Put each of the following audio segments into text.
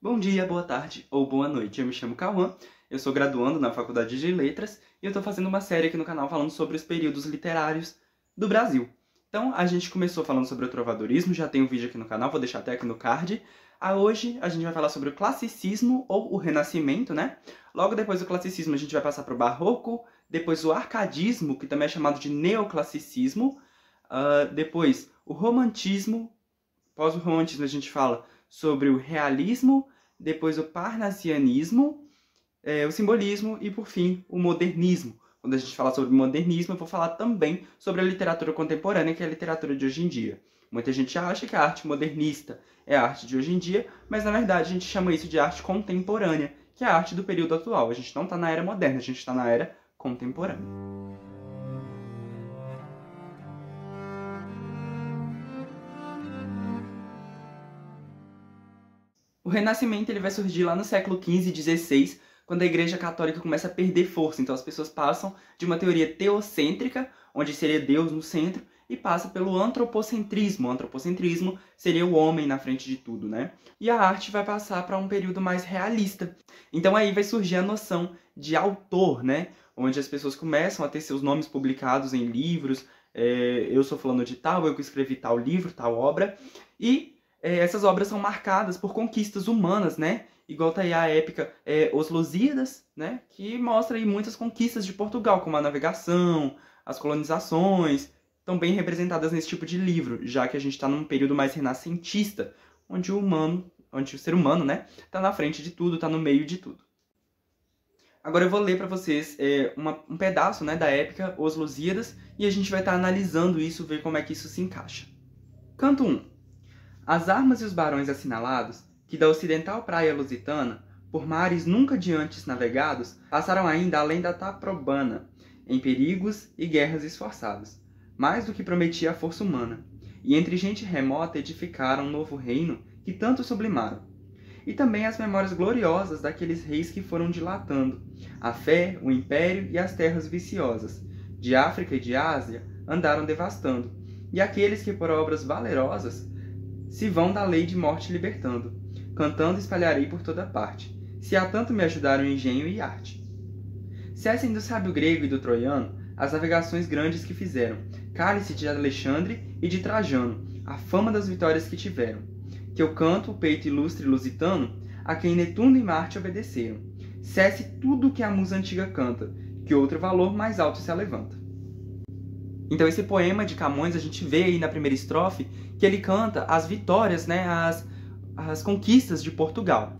Bom dia, boa tarde ou boa noite. Eu me chamo Cauã, eu sou graduando na Faculdade de Letras e eu tô fazendo uma série aqui no canal falando sobre os períodos literários do Brasil. Então, a gente começou falando sobre o trovadorismo, já tem um vídeo aqui no canal, vou deixar até aqui no card. Hoje a gente vai falar sobre o classicismo ou o renascimento, né? Logo depois do classicismo a gente vai passar para o barroco, depois o arcadismo, que também é chamado de neoclassicismo, depois o romantismo, após o romantismo a gente fala sobre o realismo, depois o parnasianismo, o simbolismo e, por fim, o modernismo. Quando a gente fala sobre modernismo, eu vou falar também sobre a literatura contemporânea, que é a literatura de hoje em dia. Muita gente acha que a arte modernista é a arte de hoje em dia, mas na verdade a gente chama isso de arte contemporânea, que é a arte do período atual. A gente não está na era moderna, a gente está na era contemporânea. O Renascimento ele vai surgir lá no século XV e XVI, quando a Igreja Católica começa a perder força. Então as pessoas passam de uma teoria teocêntrica, onde seria Deus no centro, e passa pelo antropocentrismo. O antropocentrismo seria o homem na frente de tudo, né? E a arte vai passar para um período mais realista. Então aí vai surgir a noção de autor, né? Onde as pessoas começam a ter seus nomes publicados em livros. Eu sou fulano de tal, eu que escrevi tal livro, tal obra. E essas obras são marcadas por conquistas humanas, né? Igual tá aí a épica Os Lusíadas, né? Que mostra aí muitas conquistas de Portugal, como a navegação, as colonizações, estão bem representadas nesse tipo de livro, já que a gente está num período mais renascentista, onde o ser humano, né, tá na frente de tudo, tá no meio de tudo. Agora eu vou ler para vocês um pedaço, né, da épica Os Lusíadas, e a gente vai estar analisando isso, ver como é que isso se encaixa. Canto 1. As armas e os barões assinalados, que da ocidental praia lusitana, por mares nunca de antes navegados, passaram ainda além da Taprobana, em perigos e guerras esforçados, mais do que prometia a força humana, e entre gente remota edificaram um novo reino que tanto sublimaram. E também as memórias gloriosas daqueles reis que foram dilatando a fé, o império e as terras viciosas, de África e de Ásia andaram devastando, e aqueles que por obras valerosas se vão da lei de morte libertando, cantando espalharei por toda parte, se há tanto me ajudaram engenho e arte. Cessem do sábio grego e do troiano as navegações grandes que fizeram, cálice de Alexandre e de Trajano, a fama das vitórias que tiveram. Que eu canto o peito ilustre lusitano, a quem Netuno e Marte obedeceram. Cesse tudo que a musa antiga canta, que outro valor mais alto se alevanta. Então esse poema de Camões, a gente vê aí na primeira estrofe que ele canta as vitórias, né, as conquistas de Portugal.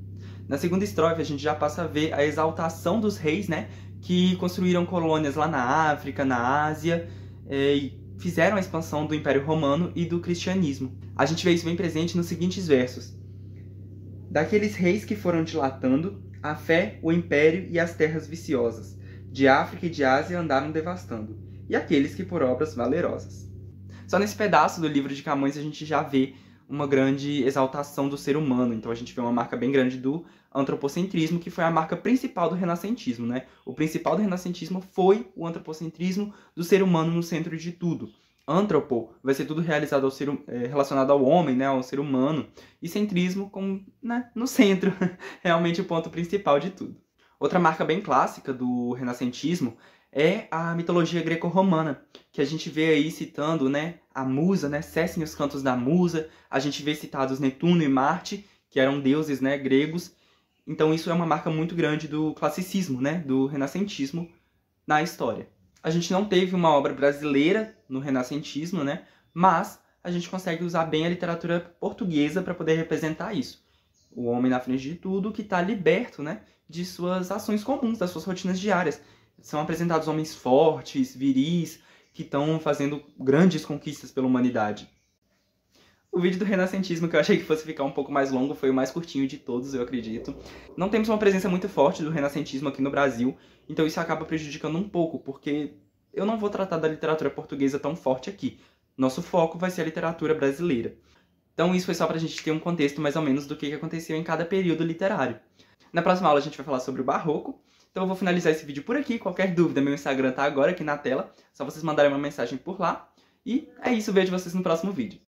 Na segunda estrofe a gente já passa a ver a exaltação dos reis, né, que construíram colônias lá na África, na Ásia, e fizeram a expansão do Império Romano e do cristianismo. A gente vê isso bem presente nos seguintes versos. Daqueles reis que foram dilatando a fé, o império e as terras viciosas, de África e de Ásia andaram devastando, e aqueles que por obras valerosas. Só nesse pedaço do livro de Camões a gente já vê uma grande exaltação do ser humano. Então a gente vê uma marca bem grande do antropocentrismo, que foi a marca principal do renascentismo, né? O principal do renascentismo foi o antropocentrismo do ser humano no centro de tudo. Antropo vai ser tudo realizado relacionado ao homem, né, ao ser humano, e centrismo no centro, realmente o ponto principal de tudo. Outra marca bem clássica do renascentismo é a mitologia greco-romana, que a gente vê aí citando, né, a musa, né, cessem os cantos da musa, a gente vê citados Netuno e Marte, que eram deuses, né, gregos. Então isso é uma marca muito grande do classicismo, né, do renascentismo na história. A gente não teve uma obra brasileira no renascentismo, né, mas a gente consegue usar bem a literatura portuguesa para poder representar isso. O homem na frente de tudo que está liberto, né, de suas ações comuns, das suas rotinas diárias. São apresentados homens fortes, viris, que estão fazendo grandes conquistas pela humanidade. O vídeo do renascentismo, que eu achei que fosse ficar um pouco mais longo, foi o mais curtinho de todos, eu acredito. Não temos uma presença muito forte do renascentismo aqui no Brasil, então isso acaba prejudicando um pouco, porque eu não vou tratar da literatura portuguesa tão forte aqui. Nosso foco vai ser a literatura brasileira. Então isso foi só pra gente ter um contexto mais ou menos do que aconteceu em cada período literário. Na próxima aula a gente vai falar sobre o Barroco. Então eu vou finalizar esse vídeo por aqui. Qualquer dúvida, meu Instagram tá agora aqui na tela. Só vocês mandarem uma mensagem por lá. E é isso, vejo vocês no próximo vídeo.